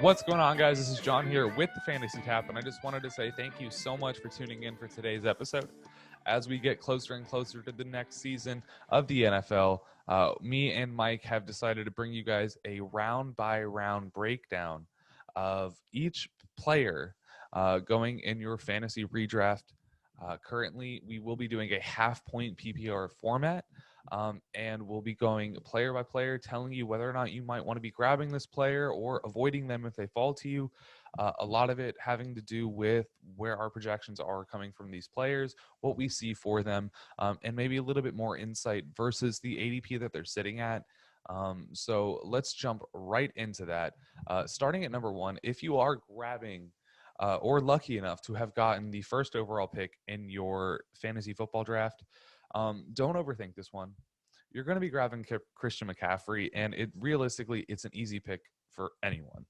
What's going on, guys? This is John here with the Fantasy Tap, and I just wanted to say thank you so much for tuning in for today's episode. As we get closer and closer to the next season of the NFL, me and Mike have decided to bring you guys a round-by-round breakdown of each player going in your fantasy redraft. Currently, we will be doing a half-point PPR format. And we'll be going player by player, telling you whether or not you might want to be grabbing this player or avoiding them if they fall to you. A lot of it having to do with where our projections are coming from these players, what we see for them, and maybe a little bit more insight versus the ADP that they're sitting at. So let's jump right into that. Starting at number one, if you are grabbing or lucky enough to have gotten the first overall pick in your fantasy football draft, don't overthink this one. You're going to be grabbing Christian McCaffrey, and realistically, it's an easy pick for anyone.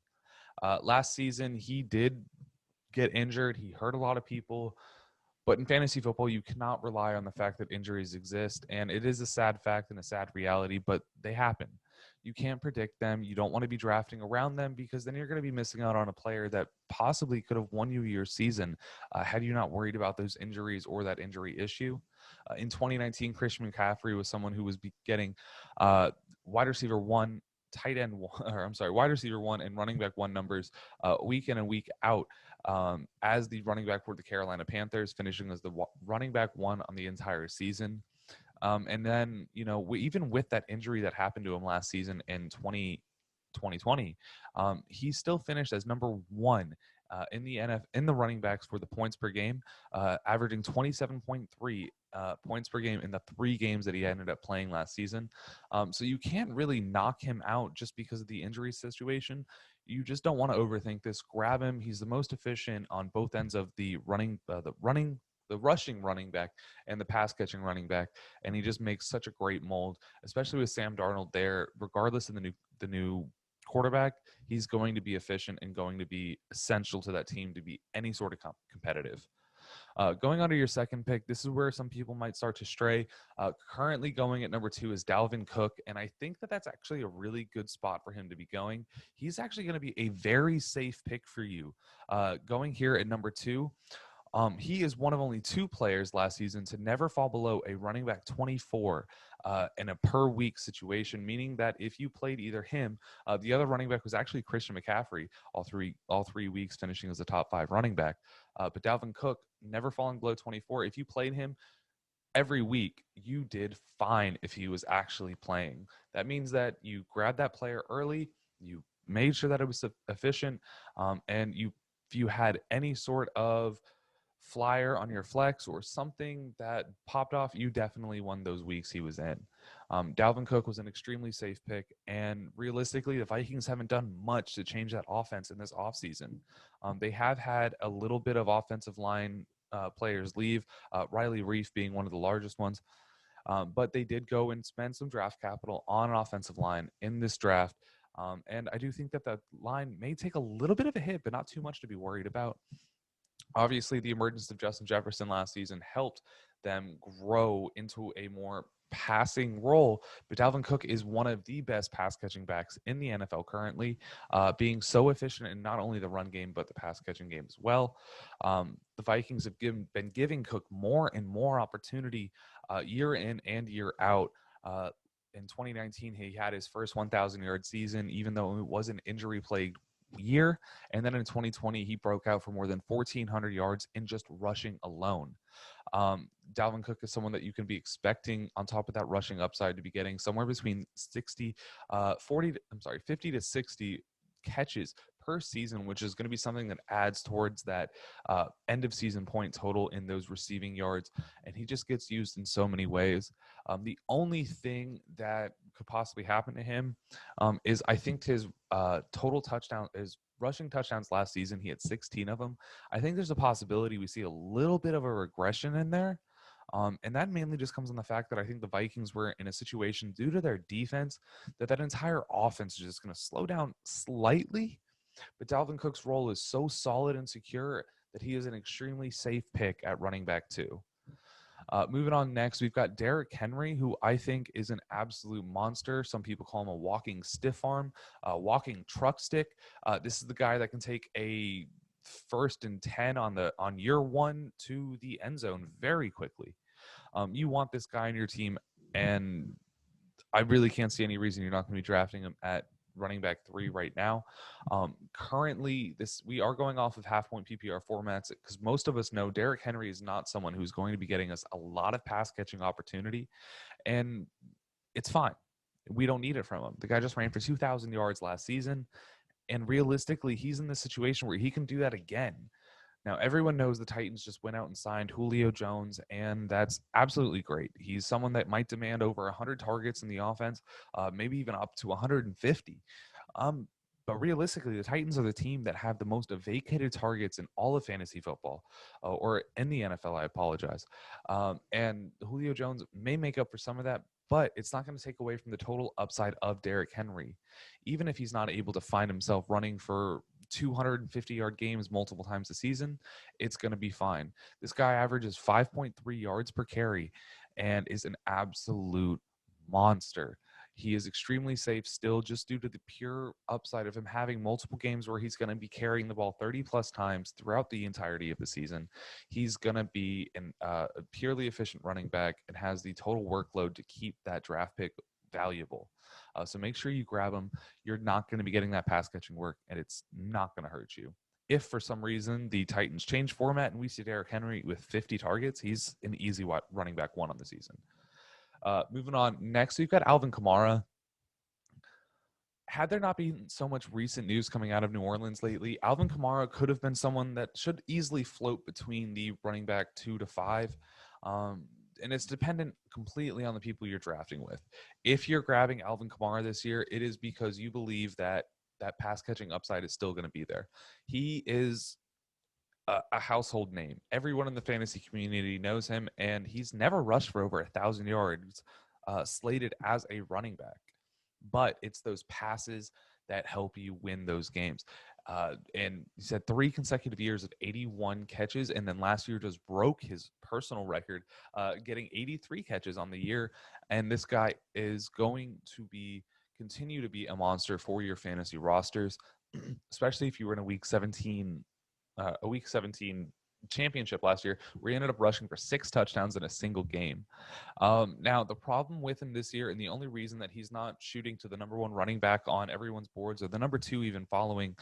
Last season, he did get injured. He hurt a lot of people. But in fantasy football, you cannot rely on the fact that injuries exist. And it is a sad fact and a sad reality, but they happen. You can't predict them. You don't want to be drafting around them because then you're going to be missing out on a player that possibly could have won you your season had you not worried about those injuries or that injury issue. In 2019, Christian McCaffrey was someone who was getting wide receiver one, wide receiver one and running back one numbers week in and week out as the running back for the Carolina Panthers, finishing as the running back one on the entire season. And then, even with that injury that happened to him last season in 2020, he still finished as number one in the running backs for the points per game, averaging 27.3 points per game in the 3 games that he ended up playing last season. So you can't really knock him out just because of the injury situation. You just don't want to overthink this. Grab him. He's the most efficient on both ends of the rushing running back and the pass catching running back, and he just makes such a great mold, especially with Sam Darnold there. Regardless of the new quarterback, he's going to be efficient and going to be essential to that team to be any sort of competitive. Going on to your second pick, this is where some people might start to stray. Currently going at number 2 is Dalvin Cook, and I think that that's actually a really good spot for him to be going. He's actually going to be a very safe pick for you. Going here at number 2, he is one of only 2 players last season to never fall below a running back 24 in a per week situation, meaning that if you played either him, the other running back was actually Christian McCaffrey, all three weeks finishing as a top 5 running back. But Dalvin Cook never falling below 24. If you played him every week, you did fine if he was actually playing. That means that you grabbed that player early, you made sure that it was efficient, and if you had any sort of flyer on your flex or something that popped off, you definitely won those weeks he was in. Dalvin Cook was an extremely safe pick, and realistically, the Vikings haven't done much to change that offense in this offseason. They have had a little bit of offensive line players leave, Riley Reif being one of the largest ones, but they did go and spend some draft capital on an offensive line in this draft, and I do think that the line may take a little bit of a hit, but not too much to be worried about. Obviously, the emergence of Justin Jefferson last season helped them grow into a more passing role, but Dalvin Cook is one of the best pass-catching backs in the NFL currently, being so efficient in not only the run game, but the pass-catching game as well. The Vikings have been giving Cook more and more opportunity year in and year out. In 2019, he had his first 1,000-yard season, even though it was an injury-plagued year, and then in 2020 he broke out for more than 1,400 yards in just rushing alone. Dalvin Cook is someone that you can be expecting on top of that rushing upside to be getting somewhere between 50 to 60 catches per season, which is going to be something that adds towards that end of season point total in those receiving yards. And he just gets used in so many ways. The only thing that could possibly happen to him is I think his total touchdown is rushing touchdowns last season. He had 16 of them. I think there's a possibility we see a little bit of a regression in there. And that mainly just comes on the fact that I think the Vikings were in a situation due to their defense that entire offense is just going to slow down slightly. But Dalvin Cook's role is so solid and secure that he is an extremely safe pick at running back 2. Moving on next, we've got Derrick Henry, who I think is an absolute monster. Some people call him a walking stiff arm, a walking truck stick. This is the guy that can take a 1st and 10 on year one to the end zone very quickly. You want this guy on your team, and I really can't see any reason you're not going to be drafting him at running back 3 right now. Currently, we are going off of half point PPR formats because most of us know Derrick Henry is not someone who's going to be getting us a lot of pass catching opportunity, and it's fine. We don't need it from him. The guy just ran for 2,000 yards last season, and realistically, he's in the situation where he can do that again. Now, everyone knows the Titans just went out and signed Julio Jones, and that's absolutely great. He's someone that might demand over 100 targets in the offense, maybe even up to 150. Um, but realistically, the Titans are the team that have the most vacated targets in all of fantasy football, or in the NFL. I apologize. And Julio Jones may make up for some of that, but it's not going to take away from the total upside of Derrick Henry. Even if he's not able to find himself running for 250-yard games multiple times a season, it's going to be fine. This guy averages 5.3 yards per carry and is an absolute monster. He is extremely safe still, just due to the pure upside of him having multiple games where he's going to be carrying the ball 30 plus times throughout the entirety of the season. He's going to be a purely efficient running back and has the total workload to keep that draft pick valuable. So make sure you grab him. You're not going to be getting that pass catching work, and it's not going to hurt you. If for some reason the Titans change format and we see Derrick Henry with 50 targets, he's an easy running back 1 on the season. Moving on, next we've got Alvin Kamara. Had there not been so much recent news coming out of New Orleans lately, Alvin Kamara could have been someone that should easily float between the running back 2 to 5. And it's dependent completely on the people you're drafting with. If you're grabbing Alvin Kamara this year, it is because you believe that that pass catching upside is still going to be there. He is a household name. Everyone in the fantasy community knows him, and he's never rushed for over 1,000 yards slated as a running back. But it's those passes that help you win those games. And he said 3 consecutive years of 81 catches, and then last year just broke his personal record, getting 83 catches on the year. And this guy is going to continue to be a monster for your fantasy rosters, especially if you were in a week 17 championship last year, where he ended up rushing for 6 touchdowns in a single game. Now, the problem with him this year, and the only reason that he's not shooting to the number 1 running back on everyone's boards, or the number 2 even following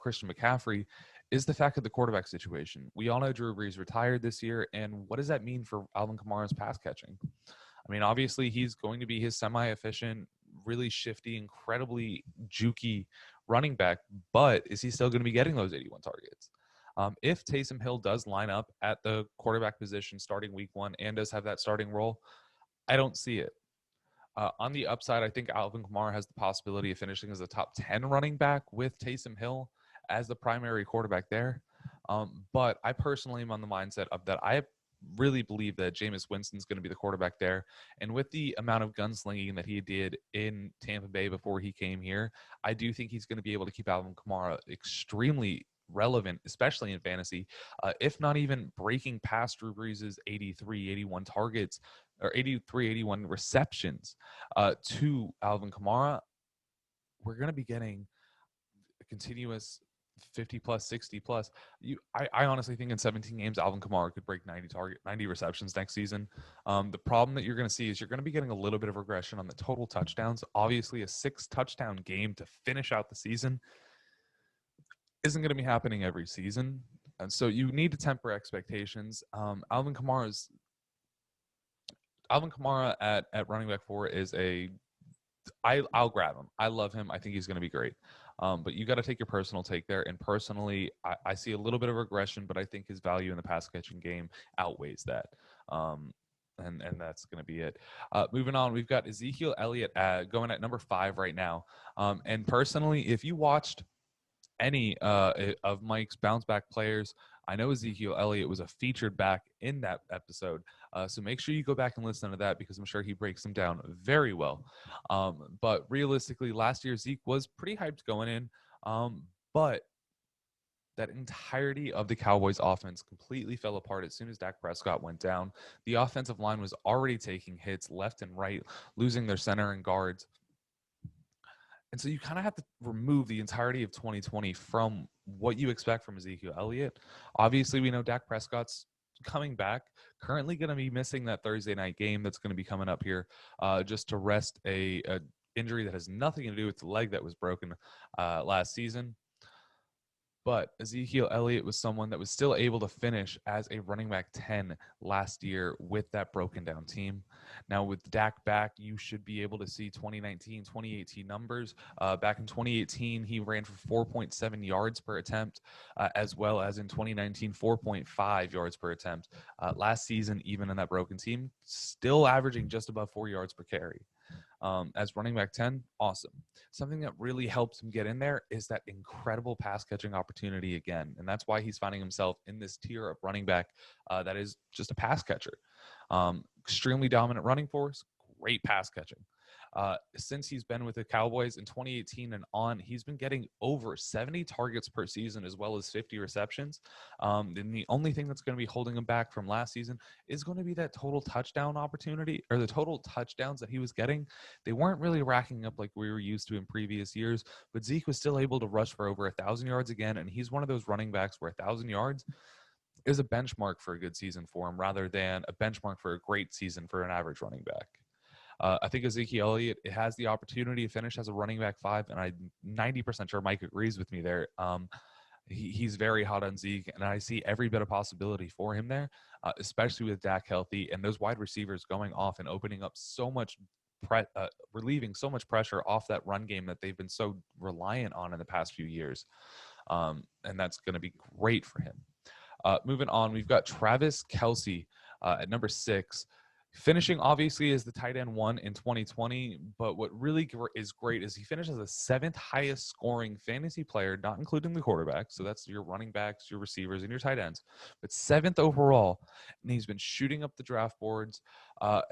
Christian McCaffrey, is the fact of the quarterback situation. We all know Drew Brees retired this year, and what does that mean for Alvin Kamara's pass catching? I mean, obviously, he's going to be his semi-efficient, really shifty, incredibly jukey running back, but is he still going to be getting those 81 targets? If Taysom Hill does line up at the quarterback position starting week 1 and does have that starting role, I don't see it. On the upside, I think Alvin Kamara has the possibility of finishing as a top 10 running back with Taysom Hill as the primary quarterback there. But I personally am on the mindset of that I really believe that Jameis Winston's going to be the quarterback there. And with the amount of gunslinging that he did in Tampa Bay before he came here, I do think he's going to be able to keep Alvin Kamara extremely relevant, especially in fantasy, if not even breaking past Drew Brees' 83, 81 targets, or 83, 81 receptions to Alvin Kamara. We're going to be getting a continuous 50 plus, 60 plus. I honestly think in 17 games, Alvin Kamara could break 90 receptions next season. The problem that you're going to see is you're going to be getting a little bit of regression on the total touchdowns. Obviously, a 6 touchdown game to finish out the season isn't going to be happening every season. And so you need to temper expectations. Alvin Kamara at running back 4 is I'll grab him. I love him. I think he's going to be great. But you got to take your personal take there. And personally, I see a little bit of regression, but I think his value in the pass catching game outweighs that. And that's going to be it. Moving on, we've got Ezekiel Elliott going at number 5 right now. And personally, if you watched any of Mike's bounce back players, I know Ezekiel Elliott was a featured back in that episode. So make sure you go back and listen to that, because I'm sure he breaks them down very well. But realistically, last year Zeke was pretty hyped going in. But that entirety of the Cowboys offense completely fell apart as soon as Dak Prescott went down. The offensive line was already taking hits left and right, losing their center and guards. And so you kind of have to remove the entirety of 2020 from what you expect from Ezekiel Elliott. Obviously, we know Dak Prescott's coming back, currently going to be missing that Thursday night game that's going to be coming up here just to rest a injury that has nothing to do with the leg that was broken last season. But Ezekiel Elliott was someone that was still able to finish as a running back 10 last year with that broken down team. Now, with Dak back, you should be able to see 2019, 2018 numbers. Back in 2018, he ran for 4.7 yards per attempt, as well as in 2019, 4.5 yards per attempt. Last season, even in that broken team, still averaging just above 4 yards per carry. As running back 10, awesome. Something that really helps him get in there is that incredible pass catching opportunity again. And that's why he's finding himself in this tier of running back that is just a pass catcher. Extremely dominant running force, great pass catching. Since he's been with the Cowboys in 2018 and on, he's been getting over 70 targets per season as well as 50 receptions. And the only thing that's going to be holding him back from last season is going to be that total touchdown opportunity, or the total touchdowns that he was getting. They weren't really racking up like we were used to in previous years, but Zeke was still able to rush for over 1,000 yards again. And he's one of those running backs where 1,000 yards is a benchmark for a good season for him rather than a benchmark for a great season for an average running back. I think Ezekiel Elliott has the opportunity to finish as a running back 5, and I'm 90% sure Mike agrees with me there. He's very hot on Zeke, and I see every bit of possibility for him there, especially with Dak healthy and those wide receivers going off and opening up so much, relieving so much pressure off that run game that they've been so reliant on in the past few years. And that's going to be great for him. Moving on, we've got Travis Kelce at number 6. Finishing obviously as the tight end 1 in 2020, but what really is great is he finishes the 7th highest scoring fantasy player, not including the quarterback. So that's your running backs, your receivers, and your tight ends, but 7th overall. And he's been shooting up the draft boards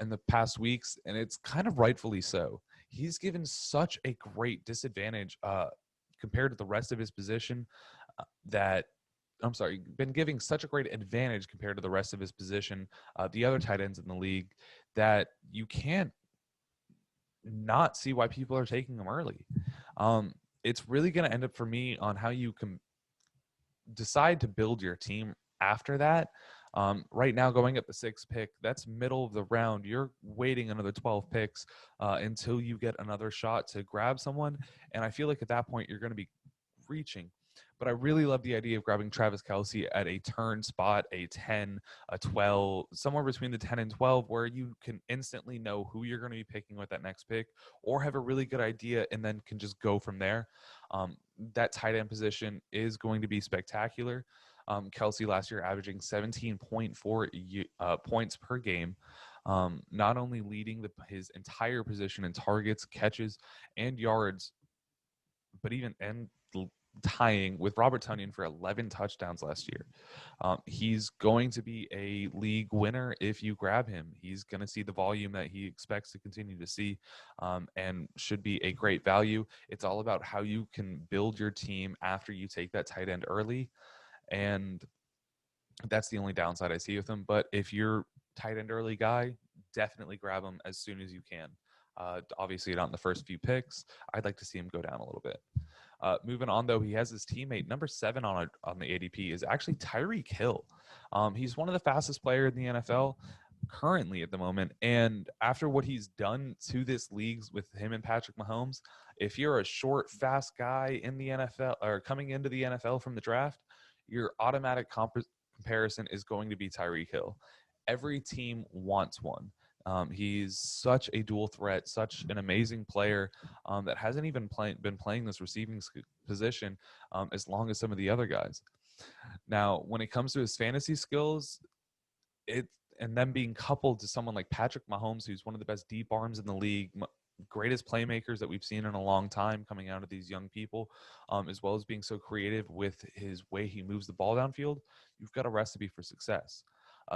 in the past weeks, and it's kind of rightfully so. He's given such a great disadvantage compared to the rest of his position been giving such a great advantage compared to the rest of his position, the other tight ends in the league, that you can't not see why people are taking him early. It's really going to end up for me on how you can decide to build your team after that. Right now, going at the 6th pick, that's middle of the round. You're waiting another 12 picks until you get another shot to grab someone. And I feel like at that point, you're going to be reaching. But I really love the idea of grabbing Travis Kelce at a turn spot, a 10, a 12, somewhere between the 10 and 12, where you can instantly know who you're going to be picking with that next pick, or have a really good idea and then can just go from there. That tight end position is going to be spectacular. Kelce last year averaging 17.4 points per game. Not only leading his entire position in targets, catches, and yards, but even tying with Robert Tonyan for 11 touchdowns last year. He's going to be a league winner if you grab him. He's going to see the volume that he expects to continue to see, and should be a great value. It's all about how you can build your team after you take that tight end early, and that's the only downside I see with him. But if you're tight end early guy, definitely grab him as soon as you can. Obviously not in the first few picks. I'd like to see him go down a little bit. Moving on, though, he has his teammate, number 7 on the ADP, is actually Tyreek Hill. He's one of the fastest players in the NFL currently at the moment. And after what he's done to this league with him and Patrick Mahomes, if you're a short, fast guy in the NFL or coming into the NFL from the draft, your automatic comparison is going to be Tyreek Hill. Every team wants one. He's such a dual threat, such an amazing player that hasn't even been playing this receiving position as long as some of the other guys. Now, when it comes to his fantasy skills, and them being coupled to someone like Patrick Mahomes, who's one of the best deep arms in the league, greatest playmakers that we've seen in a long time coming out of these young people, as well as being so creative with his way he moves the ball downfield, you've got a recipe for success.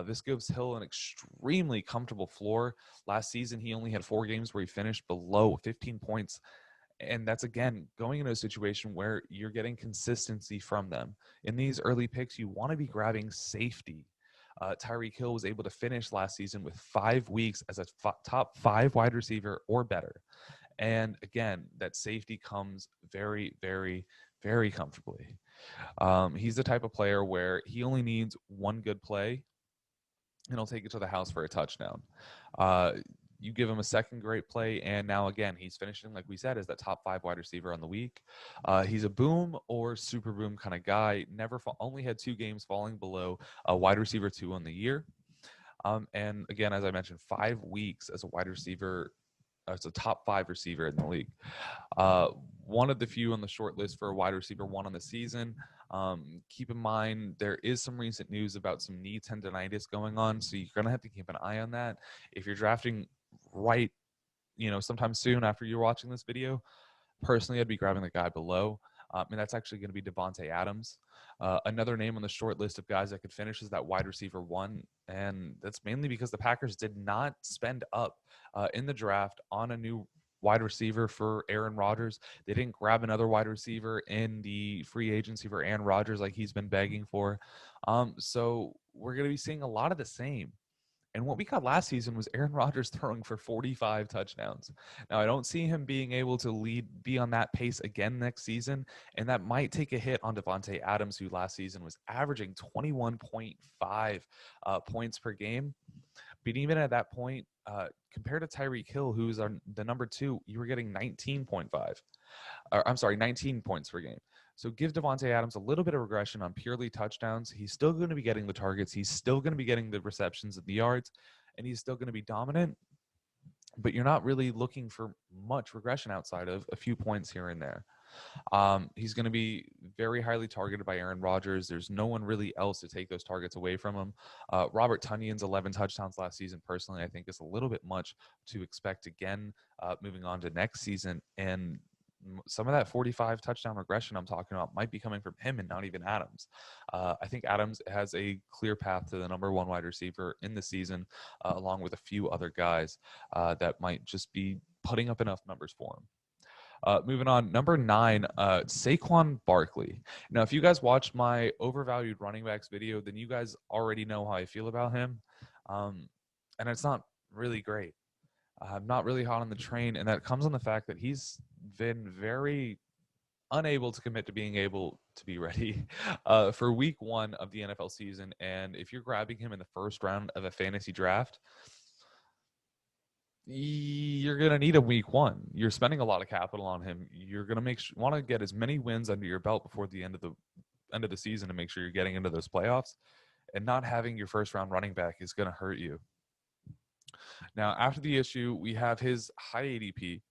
This gives Hill an extremely comfortable floor. Last season, he only had 4 games where he finished below 15 points And that's, again, going into a situation where you're getting consistency from them. In these early picks, you want to be grabbing safety. Tyreek Hill was able to finish last season with 5 weeks as a top 5 wide receiver or better. And again, that safety comes very, very, very comfortably. He's the type of player where he only needs one good play and he'll take it to the house for a touchdown. You give him a second great play, and now again, he's finishing, like we said, as that top 5 wide receiver on the week. He's a boom or super boom kind of guy. Only had 2 games falling below a wide receiver 2 on the year. And again, as I mentioned, 5 weeks as a wide receiver. It's a top 5 receiver in the league. One of the few on the short list for a wide receiver 1 on the season. Keep in mind, there is some recent news about some knee tendonitis going on, so you're going to have to keep an eye on that. If you're drafting right, sometime soon after you're watching this video, personally, I'd be grabbing the guy below. And that's actually going to be Davante Adams. Another name on the short list of guys that could finish is that wide receiver 1. And that's mainly because the Packers did not spend up in the draft on a new wide receiver for Aaron Rodgers. They didn't grab another wide receiver in the free agency for Aaron Rodgers like he's been begging for. So we're going to be seeing a lot of the same. And what we got last season was Aaron Rodgers throwing for 45 touchdowns. Now, I don't see him being able to be on that pace again next season, and that might take a hit on Davante Adams, who last season was averaging 21.5 points per game. But even at that point, compared to Tyreek Hill, who's the number 2, you were getting 19.5. I'm sorry, 19 points per game. So give Davante Adams a little bit of regression on purely touchdowns. He's still going to be getting the targets. He's still going to be getting the receptions and the yards, and he's still going to be dominant. But you're not really looking for much regression outside of a few points here and there. He's going to be very highly targeted by Aaron Rodgers. There's no one really else to take those targets away from him. Robert Tonyan's 11 touchdowns last season, personally, I think is a little bit much to expect again moving on to next season. And some of that 45 touchdown regression I'm talking about might be coming from him and not even Adams. I think Adams has a clear path to the number 1 wide receiver in the season, along with a few other guys that might just be putting up enough numbers for him. Moving on, number 9, Saquon Barkley. Now, if you guys watched my overvalued running backs video, then you guys already know how I feel about him. And it's not really great. I'm not really hot on the train, and that comes on the fact that he's been very unable to commit to being able to be ready for week 1 of the NFL season. And if you're grabbing him in the first round of a fantasy draft, you're going to need a week 1. You're spending a lot of capital on him. You're going to want to get as many wins under your belt before the end of the season to make sure you're getting into those playoffs. And not having your first round running back is going to hurt you. Now, after the issue, we have his high ADP.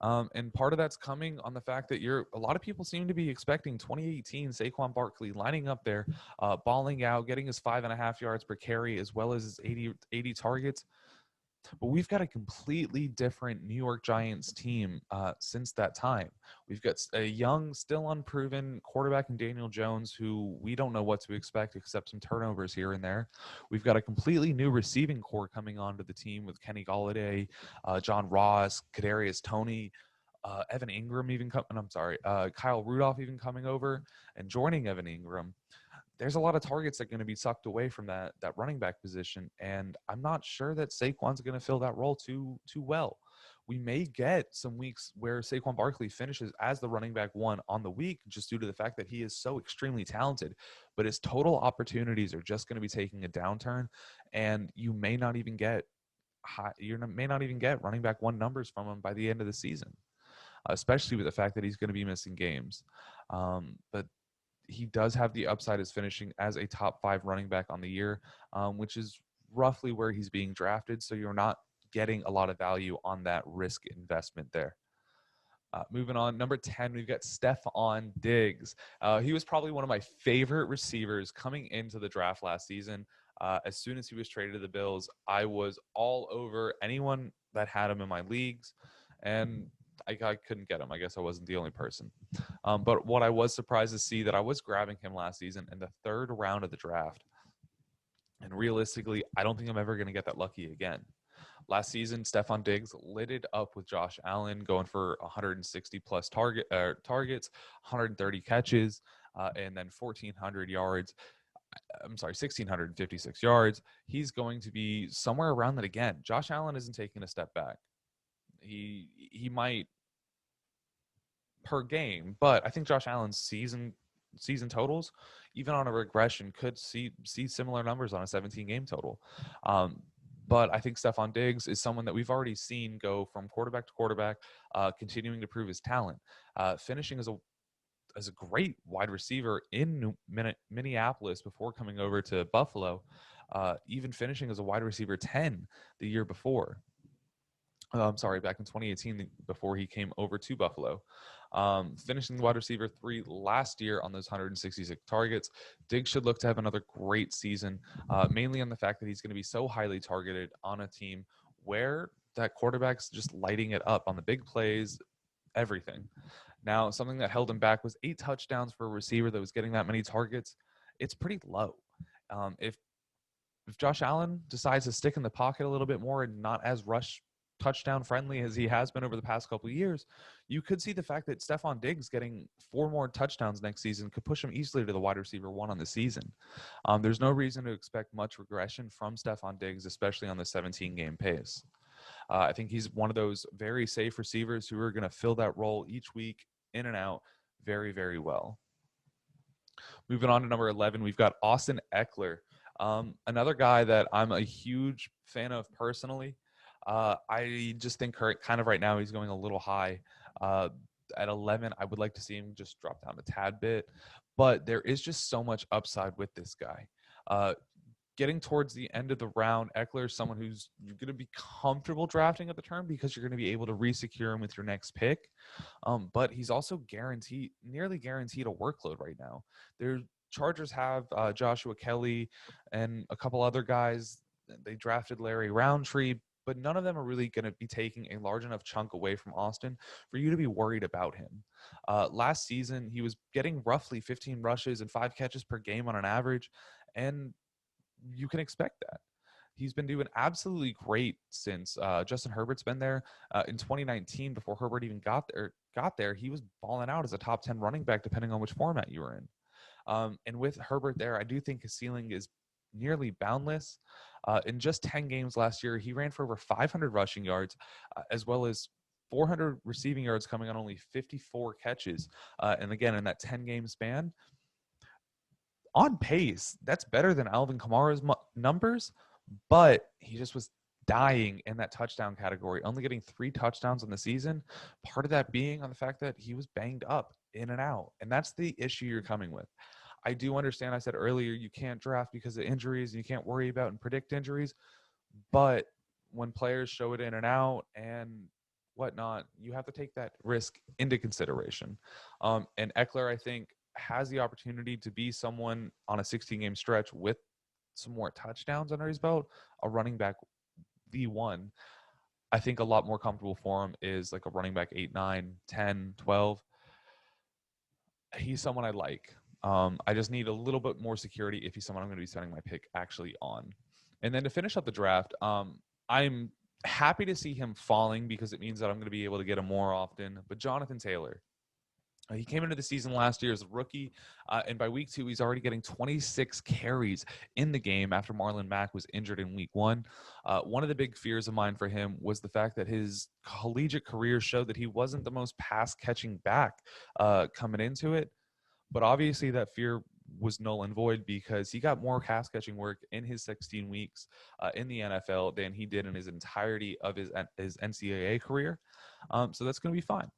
And part of that's coming on the fact that a lot of people seem to be expecting 2018 Saquon Barkley lining up there, balling out, getting his 5.5 yards per carry, as well as his 80 targets. But we've got a completely different New York Giants team since that time. We've got a young, still unproven quarterback in Daniel Jones, who we don't know what to expect except some turnovers here and there. We've got a completely new receiving core coming onto the team with Kenny Golladay, John Ross, Kadarius Toney, Evan Ingram Kyle Rudolph even coming over and joining Evan Ingram. There's a lot of targets that are going to be sucked away from that running back position, and I'm not sure that Saquon's going to fill that role too well. We may get some weeks where Saquon Barkley finishes as the running back 1 on the week just due to the fact that he is so extremely talented, but his total opportunities are just going to be taking a downturn, and you may not even get running back 1 numbers from him by the end of the season, especially with the fact that he's going to be missing games. But he does have the upside as finishing as a top 5 running back on the year, which is roughly where he's being drafted. So you're not getting a lot of value on that risk investment there. Moving on, number 10, we've got Stephon Diggs. He was probably one of my favorite receivers coming into the draft last season. As soon as he was traded to the Bills, I was all over anyone that had him in my leagues, and I couldn't get him. I guess I wasn't the only person. But what I was surprised to see that I was grabbing him last season in the 3rd round of the draft. And realistically, I don't think I'm ever going to get that lucky again. Last season, Stephon Diggs lit it up with Josh Allen, going for 160 plus targets, 130 catches, and then 1,400 yards. I'm sorry, 1,656 yards. He's going to be somewhere around that again. Josh Allen isn't taking a step back. He might per game, but I think Josh Allen's season totals, even on a regression, could see similar numbers on a 17 game total. But I think Stephon Diggs is someone that we've already seen go from quarterback to quarterback, continuing to prove his talent, finishing as a great wide receiver in Minneapolis before coming over to Buffalo, even finishing as a wide receiver 10 the year before. I'm sorry, back in 2018 before he came over to Buffalo. Finishing wide receiver 3 last year on those 166 targets. Diggs should look to have another great season, mainly on the fact that he's going to be so highly targeted on a team where that quarterback's just lighting it up on the big plays, everything. Now, something that held him back was 8 touchdowns for a receiver that was getting that many targets. It's pretty low. If Josh Allen decides to stick in the pocket a little bit more and not as rush touchdown friendly as he has been over the past couple of years, you could see the fact that Stephon Diggs getting 4 more touchdowns next season could push him easily to the wide receiver 1 on the season. There's no reason to expect much regression from Stephon Diggs, especially on the 17-game pace. I think he's one of those very safe receivers who are going to fill that role each week in and out very, very well. Moving on to number 11, we've got Austin Ekeler. Another guy that I'm a huge fan of personally. I just think kind of right now he's going a little high. At 11, I would like to see him just drop down a tad bit. But there is just so much upside with this guy. Getting towards the end of the round, Ekeler is someone who's you're going to be comfortable drafting at the turn because you're going to be able to re-secure him with your next pick. But he's also nearly guaranteed a workload right now. Chargers have Joshua Kelly and a couple other guys. They drafted Larry Roundtree, but none of them are really going to be taking a large enough chunk away from Austin for you to be worried about him. Last season, he was getting roughly 15 rushes and 5 catches per game on an average, and you can expect that. He's been doing absolutely great since Justin Herbert's been there. In 2019, before Herbert even got there, he was balling out as a top 10 running back, depending on which format you were in. And with Herbert there, I do think his ceiling is nearly boundless. In just 10 games last year, he ran for over 500 rushing yards, as well as 400 receiving yards, coming on only 54 catches. And again, in that 10-game span, on pace, that's better than Alvin Kamara's numbers, but he just was dying in that touchdown category, only getting 3 touchdowns in the season. Part of that being on the fact that he was banged up in and out. And that's the issue you're coming with. I do understand, I said earlier, you can't draft because of injuries and you can't worry about and predict injuries. But when players show it in and out and whatnot, you have to take that risk into consideration. And Ekeler, I think, has the opportunity to be someone on a 16-game stretch with some more touchdowns under his belt, a running back V1. I think a lot more comfortable for him is like a running back 8, 9, 10, 12. He's someone I like. I just need a little bit more security if he's someone I'm going to be spending my pick actually on. And then to finish up the draft, I'm happy to see him falling because it means that I'm going to be able to get him more often. But Jonathan Taylor, he came into the season last year as a rookie, and by week 2, he's already getting 26 carries in the game after Marlon Mack was injured in week 1. One of the big fears of mine for him was the fact that his collegiate career showed that he wasn't the most pass-catching back coming into it. But obviously that fear was null and void because he got more pass-catching work in his 16 weeks in the NFL than he did in his entirety of his NCAA career. So that's going to be fine.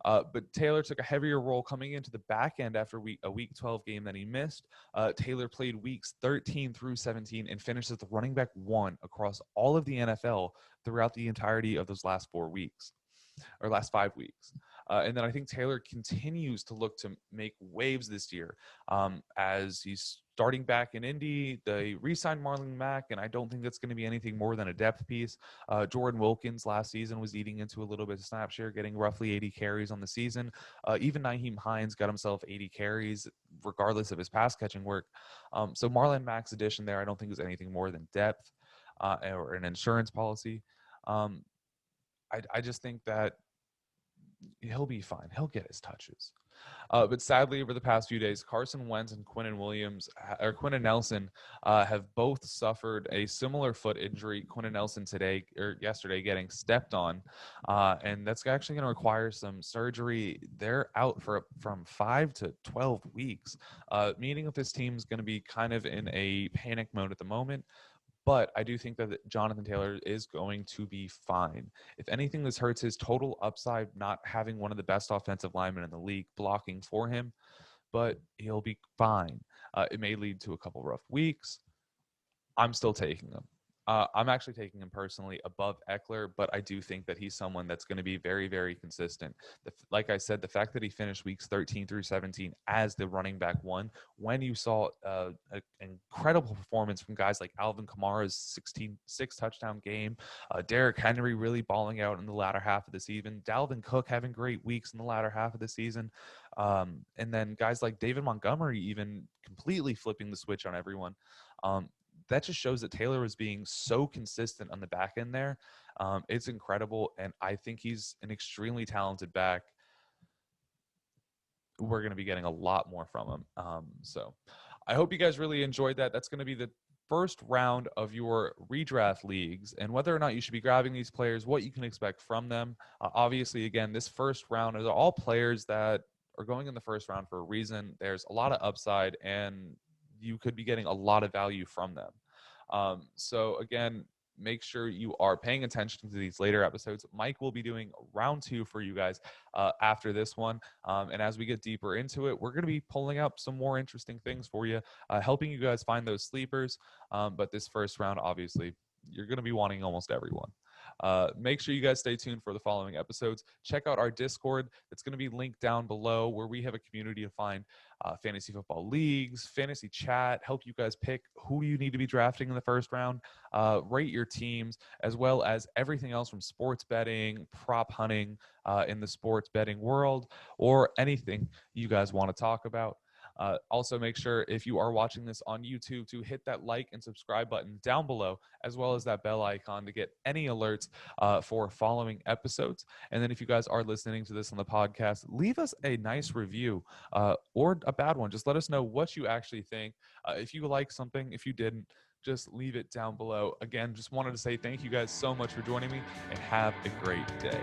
But Taylor took a heavier role coming into the back end after a week 12 game that he missed. Taylor played weeks 13 through 17 and finished as the running back 1 across all of the NFL throughout the entirety of those last 5 weeks. And then I think Taylor continues to look to make waves this year as he's starting back in Indy. They re-signed Marlon Mack, and I don't think that's going to be anything more than a depth piece. Jordan Wilkins last season was eating into a little bit of snap share, getting roughly 80 carries on the season. Even Nyheim Hines got himself 80 carries, regardless of his pass-catching work. So Marlon Mack's addition there I don't think is anything more than depth or an insurance policy. Um, I just think that he'll be fine. He'll get his touches. But sadly, over the past few days, Carson Wentz and Quentin Nelson have both suffered a similar foot injury. Quentin Nelson today or yesterday getting stepped on, and that's actually going to require some surgery. They're out for from 5 to 12 weeks, meaning that this team's going to be kind of in a panic mode at the moment. But I do think that Jonathan Taylor is going to be fine. If anything, this hurts his total upside, not having one of the best offensive linemen in the league blocking for him, but he'll be fine. It may lead to a couple rough weeks. I'm still taking him. I'm actually taking him personally above Eckler, but I do think that he's someone that's going to be very, very consistent. Like I said, the fact that he finished weeks 13 through 17 as the running back one, when you saw an incredible performance from guys like Alvin Kamara's 6 touchdown game, Derrick Henry really balling out in the latter half of the season, Dalvin Cook having great weeks in the latter half of the season, and then guys like David Montgomery even completely flipping the switch on everyone. That just shows that Taylor is being so consistent on the back end there. It's incredible, and I think he's an extremely talented back. We're going to be getting a lot more from him. So I hope you guys really enjoyed that. That's going to be the first round of your redraft leagues, and whether or not you should be grabbing these players, what you can expect from them. Obviously, again, this first round is all players that are going in the first round for a reason. There's a lot of upside, and you could be getting a lot of value from them. So again, make sure you are paying attention to these later episodes. Mike will be doing round 2 for you guys after this one. And as we get deeper into it, we're going to be pulling up some more interesting things for you, helping you guys find those sleepers. But this first round, obviously, you're going to be wanting almost everyone. Make sure you guys stay tuned for the following episodes. Check out our Discord. It's going to be linked down below, where we have a community to find fantasy football leagues, fantasy chat, help you guys pick who you need to be drafting in the first round, rate your teams, as well as everything else from sports betting, prop hunting in the sports betting world, or anything you guys want to talk about. Also, make sure if you are watching this on YouTube to hit that like and subscribe button down below, as well as that bell icon to get any alerts for following episodes. And then if you guys are listening to this on the podcast, leave us a nice review or a bad one. Just let us know what you actually think. If you like something, if you didn't, just leave it down below. Again, just wanted to say thank you guys so much for joining me, and have a great day.